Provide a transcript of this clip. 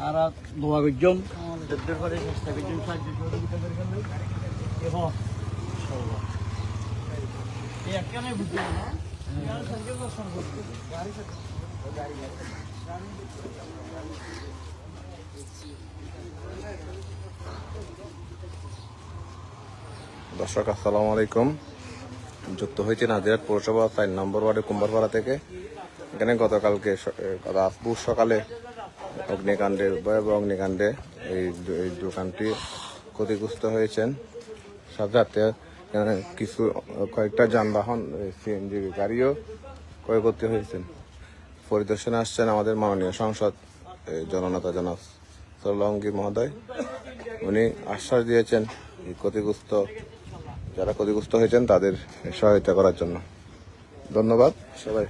আর দোয়া করছম যদ্দূর করে চেষ্টা করছম সাহায্য সহযোগিতা করে গেল এবং একখানে বুঝতে না দর্শক আসসালামু আলাইকুম। যুক্ত হয়েছে নাজিরহাট পৌরসভা 4 নম্বর ওয়ার্ডের কুম্বারপাড়া থেকে। এখানে গতকালকে ভোর সকালে ভয়াবহ অগ্নিকাণ্ডে এই দোকানটি ক্ষতিগ্রস্ত হয়েছেন। সাথে এখানে কয়েকটা যানবাহন সিএনজি গাড়িও ক্ষয়ক্ষতি হয়েছেন। পরিদর্শনে আসছেন আমাদের মাননীয় সংসদ জননেতা জনাব সরলঙ্গি মহোদয়। উনি আশ্বাস দিয়েছেন এই যারা ক্ষতিগ্রস্ত হয়েছেন তাদের সহায়তা করার জন্য। ধন্যবাদ সবাই।